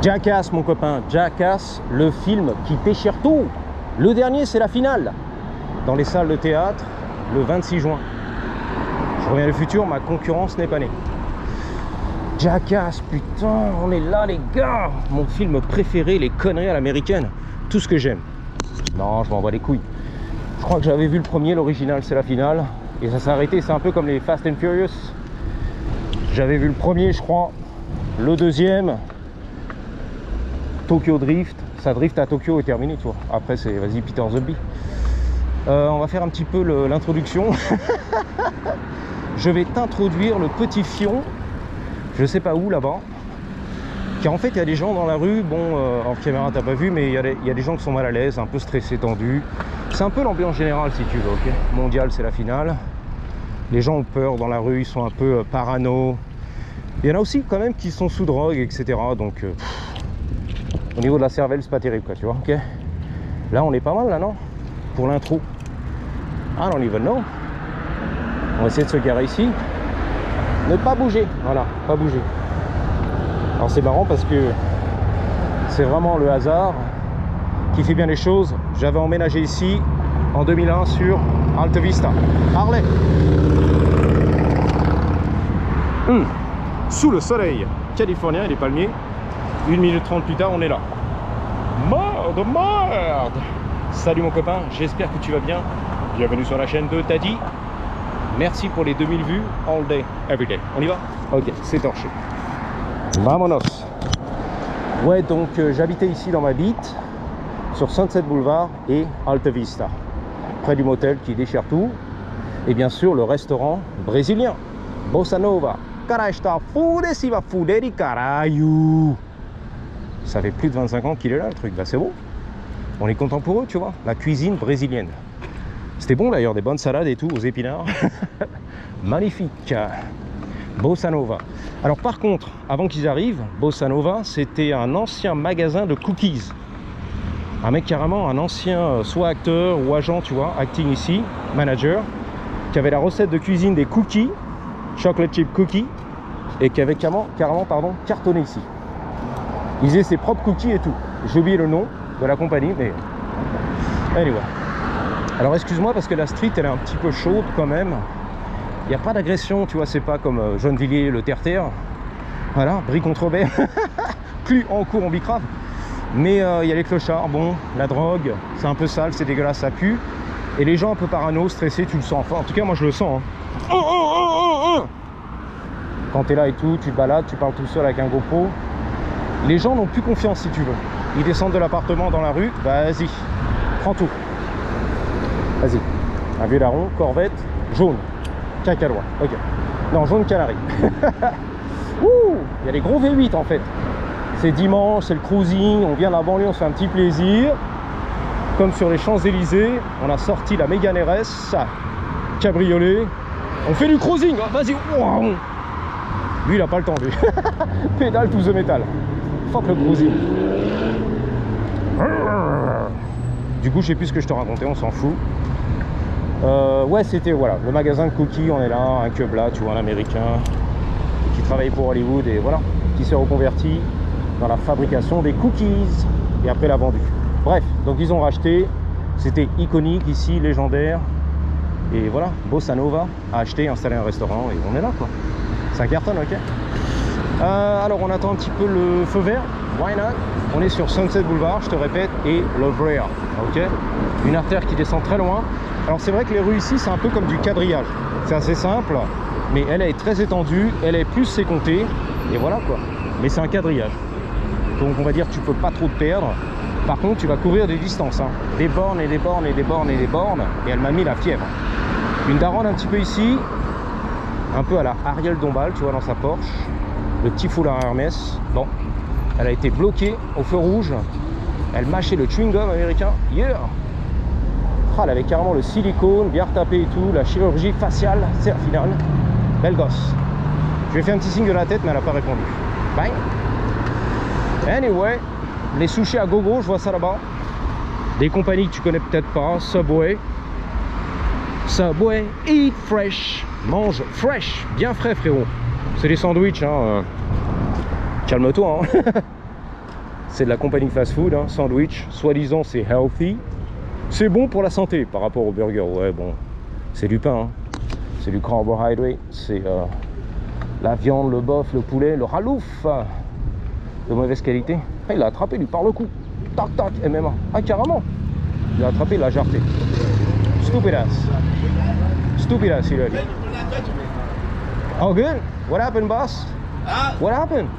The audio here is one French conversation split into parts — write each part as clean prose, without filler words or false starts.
Jackass, mon copain, Jackass, le film qui pêche tout. Le dernier, c'est la finale, dans les salles de théâtre, le 26 juin. Je reviens du futur, ma concurrence n'est pas née. Jackass, putain, on est là, les gars. Mon film préféré, les conneries à l'américaine. Tout ce que j'aime. Non, je m'en bats les couilles. Je crois que j'avais vu le premier, l'original, c'est la finale. Et ça s'est arrêté, c'est un peu comme les Fast and Furious. J'avais vu le premier, je crois. Le deuxième, Tokyo Drift. Ça drift à Tokyo et terminé, tu vois. Après, c'est, vas-y, Peter the Bee. On va faire un petit peu l'introduction. Je vais t'introduire le petit fion. Je sais pas où, là-bas. Car en fait, il y a des gens dans la rue, bon, en caméra, t'as pas vu, mais il y a des gens qui sont mal à l'aise, un peu stressés, tendus. C'est un peu l'ambiance générale, si tu veux, ok. Mondial, c'est la finale. Les gens ont peur dans la rue, ils sont un peu parano. Il y en a aussi, quand même, qui sont sous drogue, etc. Donc, au niveau de la cervelle, c'est pas terrible, quoi, tu vois, ok. Là, on est pas mal, là, non? Pour l'intro. I don't even know. On va essayer de se garer ici. Ne pas bouger, voilà, pas bouger. Alors c'est marrant parce que c'est vraiment le hasard qui fait bien les choses. J'avais emménagé ici en 2001 sur Alta Vista, Harley. Sous le soleil californien et les palmiers. 1 minute 30 plus tard, on est là. Merde. Salut mon copain, j'espère que tu vas bien. Bienvenue sur la chaîne de Taddy. Merci pour les 2000 vues, all day, every day. On y va? Ok, c'est torché. Vamonos. Ouais, donc j'habitais ici dans ma bite, sur Sunset Boulevard et Alta Vista, près du motel qui déchire tout. Et bien sûr, le restaurant brésilien, Bossa Nova. Carasta fude si va fuderi caralho. Ça fait plus de 25 ans qu'il est là, le truc. Bah, c'est bon. On est content pour eux, tu vois. La cuisine brésilienne. C'était bon d'ailleurs, des bonnes salades et tout, aux épinards. Magnifique. Bossa Nova. Alors par contre, avant qu'ils arrivent, Bossa Nova, c'était un ancien magasin de cookies. Un mec carrément, un ancien, soit acteur ou agent, tu vois, acting ici, manager, qui avait la recette de cuisine des cookies, chocolate chip cookies, et qui avait carrément cartonné ici. Il faisait ses propres cookies et tout. J'ai oublié le nom de la compagnie, mais anyway. Alors excuse-moi parce que la street elle est un petit peu chaude quand même. Il n'y a pas d'agression, tu vois, c'est pas comme Gennevilliers, le terre-terre. Voilà, bris contre baie. Plus en cours en bicrave. Mais il y a les clochards, bon, la drogue, c'est un peu sale, c'est dégueulasse, ça pue. Et les gens un peu parano, stressés, tu le sens. Enfin, en tout cas, moi je le sens. Hein. Quand tu es là et tout, tu te balades, tu parles tout seul avec un GoPro. Les gens n'ont plus confiance si tu veux. Ils descendent de l'appartement dans la rue, vas-y, prends tout. Vas-y, un vieux larron, Corvette, jaune, cacalois, ok. Non, jaune canari. Ouh, il y a des gros V8 en fait. C'est dimanche, c'est le cruising, on vient de la banlieue, on se fait un petit plaisir. Comme sur les Champs-Élysées, on a sorti la Mégane RS, cabriolet. On fait du cruising, oh, vas-y. Wow. Lui, il a pas le temps, lui. Pédale to the metal. Fuck le cruising. Du coup, je sais plus ce que je te racontais, on s'en fout. Ouais, c'était voilà, le magasin de cookies, on est là, un keub là, tu vois, un américain qui travaille pour Hollywood et voilà, qui s'est reconverti dans la fabrication des cookies et après l'a vendu. Bref, donc ils ont racheté, c'était iconique ici, légendaire. Et voilà, Bossa Nova a acheté, installé un restaurant et on est là quoi. Ça cartonne, ok. Alors on attend un petit peu le feu vert. Why not? On est sur Sunset Boulevard, je te répète, et La Brea, ok. Une artère qui descend très loin. Alors c'est vrai que les rues ici, c'est un peu comme du quadrillage. C'est assez simple, mais elle est très étendue, elle est plus sécontée, et voilà quoi. Mais c'est un quadrillage. Donc on va dire que tu peux pas trop te perdre. Par contre, tu vas couvrir des distances, hein. Des bornes et des bornes et des bornes et des bornes, et elle m'a mis la fièvre. Une daronne un petit peu ici, un peu à la Ariel Dombal, tu vois, dans sa Porsche. Le petit foulard Hermès. Bon, elle a été bloquée au feu rouge. Elle mâchait le chewing-gum américain. Yeah. Ah, elle avait carrément le silicone, bien retapé et tout. La chirurgie faciale, c'est la finale. Belle gosse. Je lui ai fait un petit signe de la tête, mais elle n'a pas répondu. Bye. Anyway, les sushis à gogo, je vois ça là-bas. Des compagnies que tu connais peut-être pas. Subway. Subway, eat fresh. Mange fresh. Bien frais, frérot. C'est des sandwichs, hein. Calme-toi, hein. C'est de la compagnie fast-food, hein, sandwich. Soi-disant, c'est healthy. C'est bon pour la santé par rapport au burger. Ouais, bon, c'est du pain, hein. C'est du carbohydrate. C'est la viande, le bœuf, le poulet, le ralouf de mauvaise qualité. Ah, il l'a attrapé, lui, par le cou. Tac, tac, MMA. Ah, carrément. Il l'a attrapé, il l'a jarté. Stupid ass. Stupid ass, il a dit. Oh, good. What happened, boss? What happened?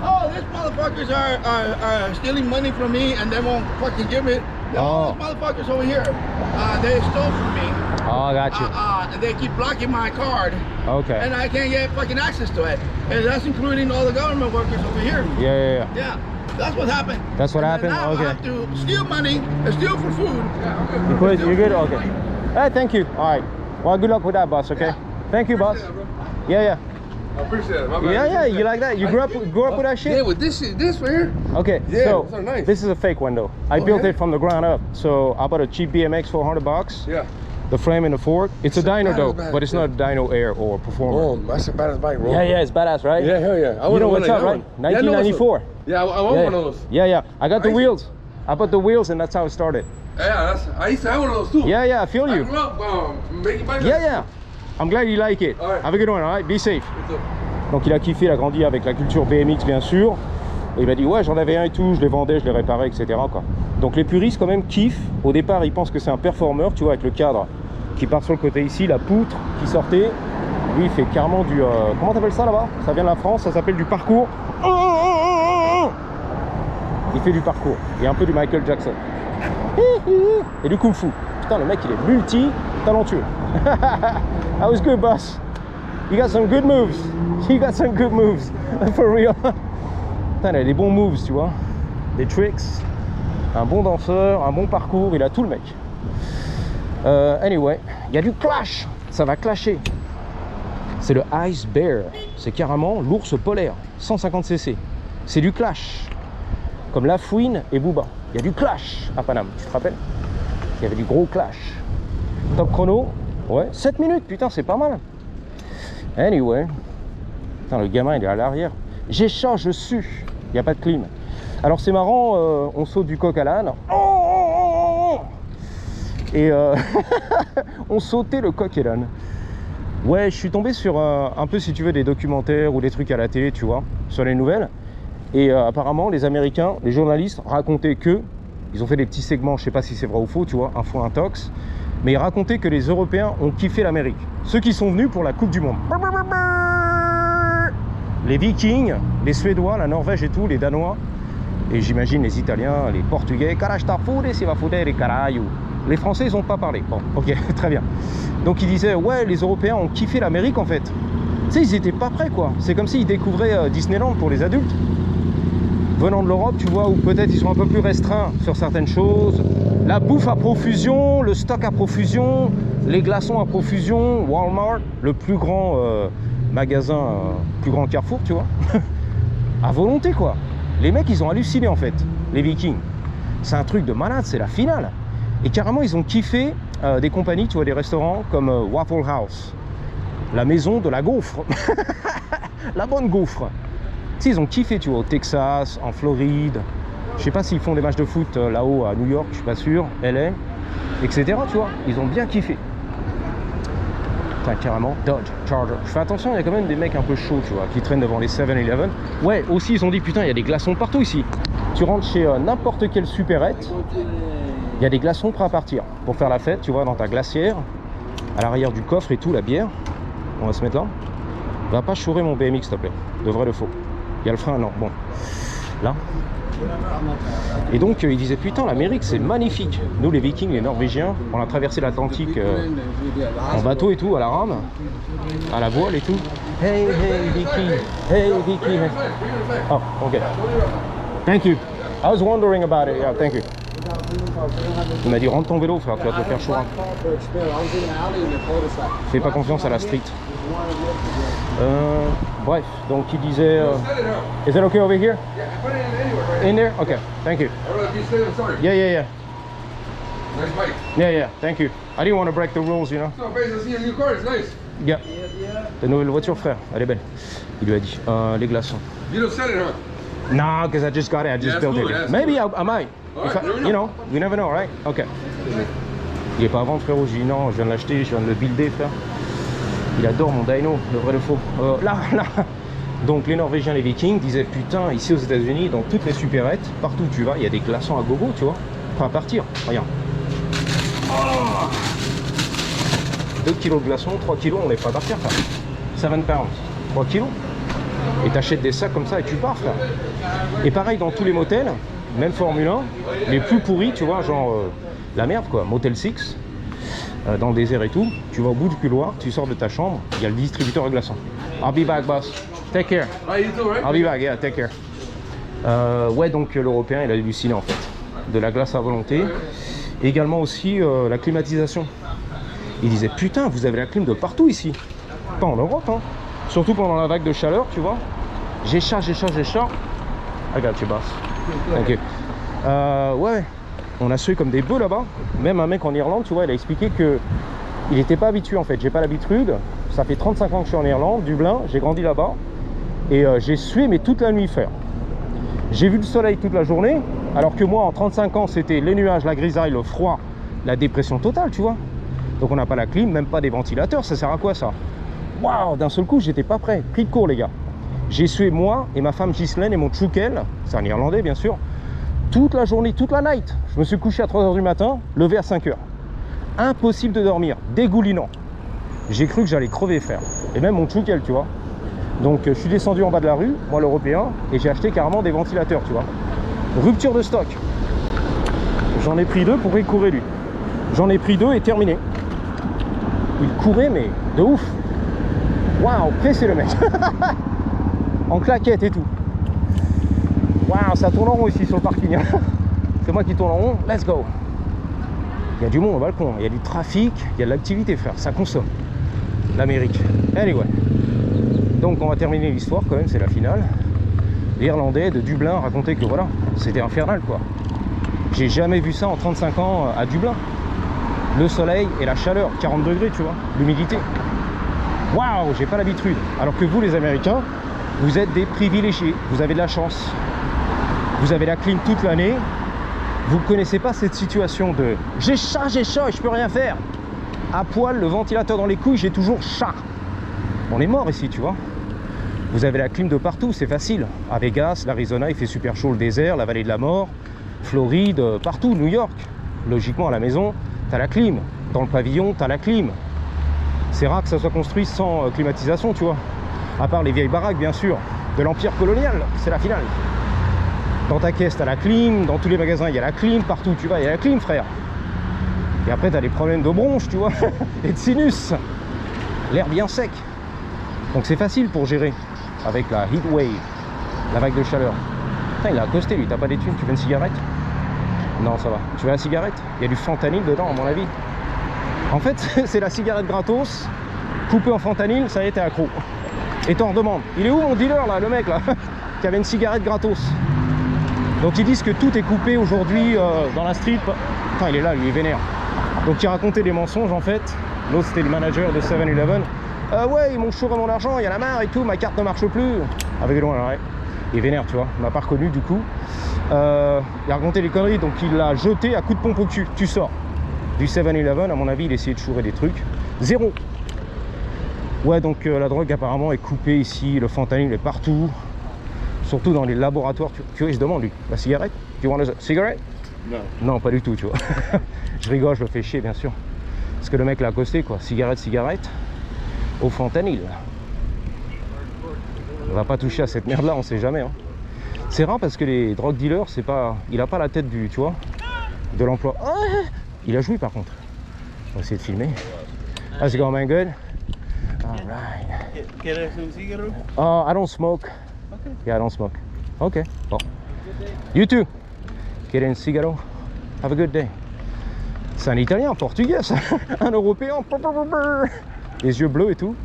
Oh, these motherfuckers are stealing money from me and they won't fucking give it. All these motherfuckers over here, they stole from me. Oh, I got you. And they keep blocking my card. Okay. And I can't get fucking access to it. And that's including all the government workers over here. Yeah. Yeah, that's what happened. That's what happened? Now Okay. I have to steal money and steal for food. You're good? Okay. Hey, thank you. All right. Well, good luck with that, boss, okay? Thank you, boss. Yeah. I appreciate it. My bad. Yeah, you like that? You grew up with that shit? Yeah, with this shit, this right here. Okay, Yeah, so those are nice. this is a fake one though. I built yeah? it from the ground up. So I bought a cheap BMX for $100. Yeah. The frame and the fork. It's a dyno though, badass, but it's not a dyno air or performer. Oh, that's a badass bike, bro. Yeah, it's badass, right? Yeah, hell yeah. You know what's up, right? 1994. Yeah, I want one of those. Yeah. I got the Nice. wheels. I bought the wheels and that's how it started. Yeah, I used to have one of those too. Yeah, I feel I you. grew up making bikes. Yeah. I'm glad you like it. All right. Have a good one, all right? Be safe. You too. Donc il a kiffé, il a grandi avec la culture BMX bien sûr. Et il m'a dit ouais j'en avais un et tout, je les vendais, je les réparais, etc. quoi. Donc les puristes quand même kiffent. Au départ ils pensent que c'est un performeur, tu vois, avec le cadre qui part sur le côté ici, la poutre qui sortait. Lui il fait carrément du... comment t'appelles ça là-bas? Ça vient de la France, ça s'appelle du parcours. Il fait du parcours et un peu du Michael Jackson. Et du kung fu. Putain le mec il est multi-talentueux. That was good boss. You got some good moves. For real. Putain, il a des bons moves, tu vois. Des tricks. Un bon danseur, un bon parcours. Il a tout le mec. Anyway, il y a du clash. Ça va clasher. C'est le Ice Bear. C'est carrément l'ours polaire. 150 cc. C'est du clash. Comme La Fouine et Booba. Il y a du clash à Paname. Tu te rappelles? Il y avait du gros clash. Top chrono. Ouais, 7 minutes. Putain, c'est pas mal. Anyway, putain, le gamin il est à l'arrière. J'ai chaud, je sue. Il n'y a pas de clim. Alors c'est marrant, on saute du coq à l'âne. Et on sautait le coq et l'âne. Ouais, je suis tombé sur un peu, si tu veux, des documentaires ou des trucs à la télé, tu vois, sur les nouvelles. Et apparemment, les Américains, les journalistes racontaient que, ils ont fait des petits segments, je sais pas si c'est vrai ou faux, tu vois, info intox. Mais ils racontaient que les Européens ont kiffé l'Amérique. Ceux qui sont venus pour la Coupe du Monde. Les Vikings, les Suédois, la Norvège et tout, les Danois. Et j'imagine les Italiens, les Portugais. Les Français, ils n'ont pas parlé. Bon, ok, très bien. Donc ils disaient, ouais, les Européens ont kiffé l'Amérique en fait. Tu sais, ils n'étaient pas prêts quoi. C'est comme s'ils découvraient Disneyland pour les adultes. Venant de l'Europe, tu vois, où peut-être ils sont un peu plus restreints sur certaines choses. La bouffe à profusion, le stock à profusion, les glaçons à profusion, Walmart, le plus grand magasin, plus grand Carrefour, tu vois. À volonté, quoi. Les mecs, ils ont halluciné, en fait, les Vikings. C'est un truc de malade, c'est la finale. Et carrément, ils ont kiffé des compagnies, tu vois, des restaurants comme Waffle House. La maison de la gaufre. La bonne gaufre. Tu sais, ils ont kiffé, tu vois, au Texas, en Floride. Je sais pas s'ils font des matchs de foot là-haut à New York, je suis pas sûr, LA, etc. Tu vois, ils ont bien kiffé. Putain, carrément, Dodge Charger. Je fais attention, il y a quand même des mecs un peu chauds, tu vois, qui traînent devant les 7-Eleven. Ouais, aussi, ils ont dit, putain, il y a des glaçons partout ici. Tu rentres chez n'importe quelle supérette, il y a des glaçons prêts à partir pour faire la fête, tu vois, dans ta glacière, à l'arrière du coffre et tout, la bière. On va se mettre là. Va pas chourer mon BMX, s'il te plaît, de vrai le faux. Il y a le frein, non, bon. Là. Et donc il disait putain l'Amérique c'est magnifique. Nous les Vikings, les Norvégiens, on a traversé l'Atlantique en bateau et tout, à la rame, à la voile et tout. Hey Viking. Oh ok. Thank you. I was wondering about it. Yeah, thank you. Il m'a dit rentre ton vélo frère, tu vas te le faire chourin. Fais pas confiance à la street. Bref, donc il disait is that okay over here? In there? Okay, thank you. Yeah. Nice bike. Yeah, thank you. I didn't want to break the rules, you know. So, guys, I see your new car. It's nice. Yeah. Ta nouvelle voiture, frère, elle est belle. Il lui a dit les glaçons. You don't sell it, huh? No, because I just got it. I just Yeah, built that's it. cool, yeah, Maybe I might. All If right, I- never know. you know, you never know, right? Ok. Il est pas à vendre, frérot. J'ai dit non, je viens de l'acheter, je viens de le builder, frère. Il adore mon dyno, le vrai le faux. Là. Donc les Norvégiens, les Vikings disaient putain, ici aux États-Unis, dans toutes les supérettes, partout où tu vas, il y a des glaçons à gogo, tu vois. Prêt à partir. Regarde. 2 kilos de glaçons, 3 kilos, on est prêt à partir, frère. 7 pounds, 3 kilos. Et t'achètes des sacs comme ça et tu pars, frère. Et pareil dans tous les motels, même Formule 1, les plus pourris, tu vois, genre la merde quoi, Motel 6, dans le désert et tout, tu vas au bout du couloir, tu sors de ta chambre, il y a le distributeur de glaçons. I'll be back, boss. Take care. Ah, you too, right? I'll be back, yeah, take care. Ouais, donc l'Européen, il a halluciné en fait. De la glace à volonté. Et également aussi la climatisation. Il disait, putain, vous avez la clim de partout ici. Pas en Europe, hein. Surtout pendant la vague de chaleur, tu vois. J'ai chaud. I got you, boss. Ok. Ouais, on a sué comme des bœufs là-bas. Même un mec en Irlande, tu vois, il a expliqué que il n'était pas habitué en fait. J'ai pas l'habitude. Ça fait 35 ans que je suis en Irlande, Dublin. J'ai grandi là-bas. Et j'ai sué, mais toute la nuit, frère. J'ai vu le soleil toute la journée. Alors que moi, en 35 ans, c'était les nuages, la grisaille, le froid, la dépression totale, tu vois. Donc on n'a pas la clim, même pas des ventilateurs. Ça sert à quoi ça? Waouh, d'un seul coup, j'étais pas prêt. Pris de court, les gars. J'ai sué moi et ma femme Ghislaine et mon tchoukel, c'est un Irlandais bien sûr, toute la journée, toute la night. Je me suis couché à 3 h du matin, levé à 5 h. Impossible de dormir, dégoulinant. J'ai cru que j'allais crever, frère. Et même mon tchoukel, tu vois. Donc je suis descendu en bas de la rue, moi l'Européen, et j'ai acheté carrément des ventilateurs, tu vois. Rupture de stock. J'en ai pris 2 pour y courir lui. J'en ai pris 2 et terminé. Il courait mais de ouf. Waouh, pressé le mec. En claquette et tout. Waouh, ça tourne en rond ici sur le parking. C'est moi qui tourne en rond, let's go. Il y a du monde au balcon, il y a du trafic, il y a de l'activité, frère, ça consomme. L'Amérique. Anyway. Donc on va terminer l'histoire quand même, c'est la finale. L'Irlandais de Dublin racontait que voilà, c'était infernal quoi. J'ai jamais vu ça en 35 ans à Dublin. Le soleil et la chaleur, 40 degrés, tu vois, l'humidité. Waouh, j'ai pas l'habitude. Alors que vous, les Américains, vous êtes des privilégiés, vous avez de la chance. Vous avez la clim toute l'année. Vous ne connaissez pas cette situation de j'ai chaud et je peux rien faire. À poil, le ventilateur dans les couilles, j'ai toujours chaud. On est mort ici, tu vois. Vous avez la clim de partout, c'est facile. À Vegas, l'Arizona, il fait super chaud, le désert, la vallée de la mort, Floride, partout, New York. Logiquement, à la maison, tu as la clim. Dans le pavillon, tu as la clim. C'est rare que ça soit construit sans climatisation, tu vois. À part les vieilles baraques, bien sûr, de l'empire colonial, c'est la finale. Dans ta caisse, tu as la clim, dans tous les magasins, il y a la clim, partout où tu vas, il y a la clim, frère. Et après, tu as des problèmes de bronche, tu vois, et de sinus. L'air bien sec. Donc c'est facile pour gérer avec la heat wave, la vague de chaleur. Putain, il a accosté, lui, t'as pas des thunes, tu veux une cigarette? Non, ça va. Tu veux la cigarette? Il y a du fentanyl dedans, à mon avis. En fait, c'est la cigarette gratos, coupée en fentanyl, ça y est, t'es accro. Et t'en redemandes. Il est où mon dealer, là, le mec, là, qui avait une cigarette gratos? Donc ils disent que tout est coupé aujourd'hui dans la street. Enfin, il est là, lui, il est vénère. Donc il racontait des mensonges, en fait. L'autre, c'était le manager de 7-Eleven. Ouais, ils m'ont chouré mon argent, il y en a marre et tout, ma carte ne marche plus. Avec loin, ouais. Il est vénère, tu vois. Il m'a pas reconnu, du coup. Il a raconté les conneries, donc il l'a jeté à coup de pompe au cul. Tu sors. Du 7-Eleven, à mon avis, il essayait de chourer des trucs. Zéro. Ouais, donc la drogue apparemment est coupée ici, le fentanyl est partout. Surtout dans les laboratoires. Tu vois, il se demande, lui, la cigarette? Tu want a cigarette? Non. Non, pas du tout, tu vois. Je rigole, je le fais chier, bien sûr. Parce que le mec l'a accosté, quoi. Cigarette, au fentanyl. On va pas toucher à cette merde-là, on sait jamais. Hein. C'est rare parce que les drug dealers, c'est pas... Il a pas la tête du, tu vois, de l'emploi. Ah, il a joué, par contre. On va essayer de filmer. How's it going, man? Good? All right. ¿Quieres un cigarro? I don't smoke. Okay. Yeah, I don't smoke. Okay. Bon. You too. Get un cigaro. Have a good day. C'est un Italien, un Portugais, ça. Un Européen. Les yeux bleus et tout.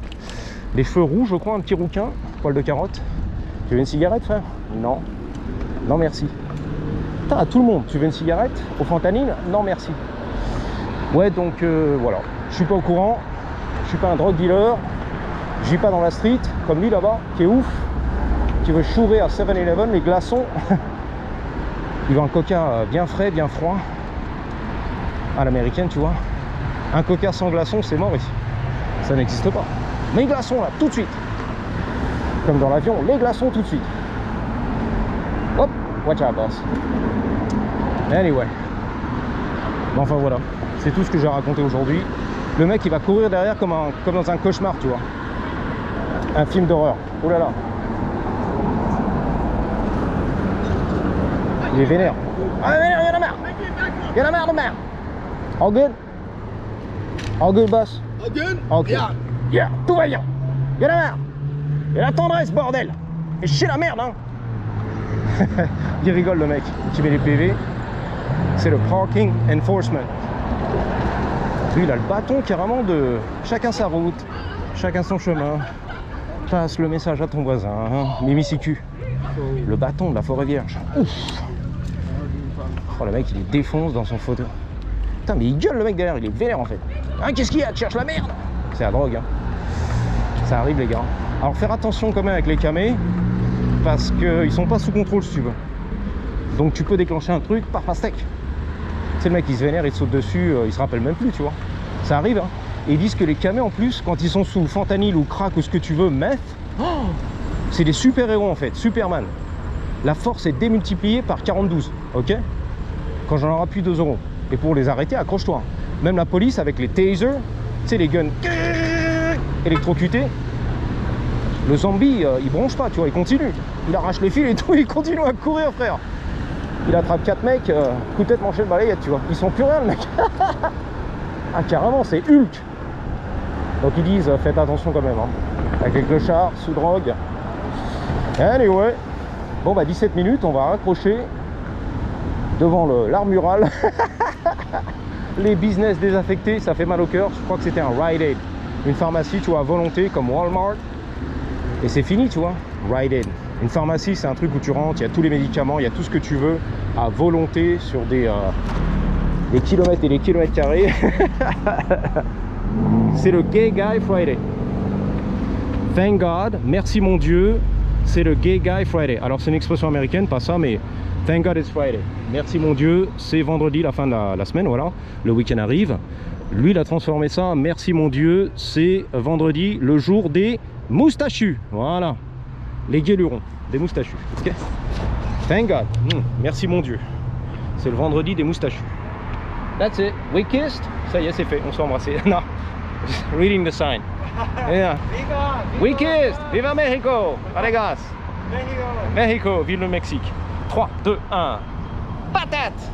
Les cheveux rouges, je crois, un petit rouquin. Poil de carotte. Tu veux une cigarette, frère? Non. Non, merci. Putain, à tout le monde. Tu veux une cigarette? Au fentanyl? Non, merci. Ouais, donc voilà. Je suis pas au courant. Je suis pas un drug dealer. Je vis pas dans la street, comme lui là-bas, qui est ouf. tu veux chourer à 7-Eleven, les glaçons. Il veut un coca bien frais, bien froid. À l'américaine, tu vois. Un coca sans glaçons, c'est mort ici. Ça n'existe pas. Mais les glaçons, là, tout de suite. Comme dans l'avion, les glaçons, tout de suite. Hop, watch out, boss. Anyway. Enfin, voilà. C'est tout ce que j'ai raconté aujourd'hui. Le mec, il va courir derrière comme dans un cauchemar, tu vois. Un film d'horreur. Oh là là. Il est vénère. Ah, il y en a marre. Il y en a marre de merde. All good? All good, boss? All good? Ok. Yeah. Yeah, tout va bien. Il y en a marre. Il y a la tendresse, bordel. Et chier la merde, hein. Il rigole, le mec qui met les PV. C'est le parking enforcement. Lui, il a le bâton carrément de chacun sa route, chacun son chemin. Passe le message à ton voisin, hein. Mimicicu. Le bâton de la forêt vierge. Ouf. Oh, le mec, il les défonce dans son fauteuil. Putain, mais il gueule, le mec derrière, il est vénère en fait. Hein, qu'est-ce qu'il y a? Tu cherches la merde? C'est la drogue, hein. Ça arrive, les gars. Alors, faire attention quand même avec les camés, parce qu'ils sont pas sous contrôle, si tu veux. Donc, tu peux déclencher un truc par pastèque. Tu sais, le mec, il se vénère, il te saute dessus, il se rappelle même plus, tu vois. Ça arrive, hein. Et ils disent que les camés, en plus, quand ils sont sous fentanyl ou crack ou ce que tu veux, meth, oh, c'est des super-héros, en fait, Superman. La force est démultipliée par 42, ok? Quand j'en aurai plus 2 euros. Et pour les arrêter, accroche-toi. Même la police avec les tasers, tu sais, les guns électrocutés, le zombie, il bronche pas, tu vois, il continue. Il arrache les fils et tout, il continue à courir, frère. Il attrape 4 mecs, coup de tête, manchette, balayette, tu vois. Ils sont plus rien, le mec. Ah, carrément, c'est Hulk. Donc ils disent, faites attention quand même, hein. Avec les clochards, sous drogue. Anyway. Bon, bah 17 minutes, on va raccrocher devant l'art mural. Les business désaffectés, ça fait mal au cœur. Je crois que c'était un Rite Aid, une pharmacie, tu vois, à volonté comme Walmart. Et c'est fini, tu vois, Rite Aid. Une pharmacie, c'est un truc où tu rentres, il y a tous les médicaments, il y a tout ce que tu veux à volonté sur des kilomètres et des kilomètres carrés. C'est le Gay Guy Friday. Thank God, merci mon Dieu, c'est le Gay Guy Friday. Alors c'est une expression américaine, pas ça, mais Thank God it's Friday. Merci mon Dieu, c'est vendredi, la fin de la semaine, voilà. Le week-end arrive. Lui, il a transformé ça, merci mon Dieu, c'est vendredi, le jour des moustachus. Voilà. Les guélurons, des moustachus. Okay. Thank God. Merci mon Dieu. C'est le vendredi des moustachus. That's it. We kissed. Ça y est, c'est fait. On s'est embrassé. Non. Just reading the sign. Yeah. We kissed. Viva Mexico. Alegas. Mexico. Vive le Mexique. 3, 2, 1. Patate.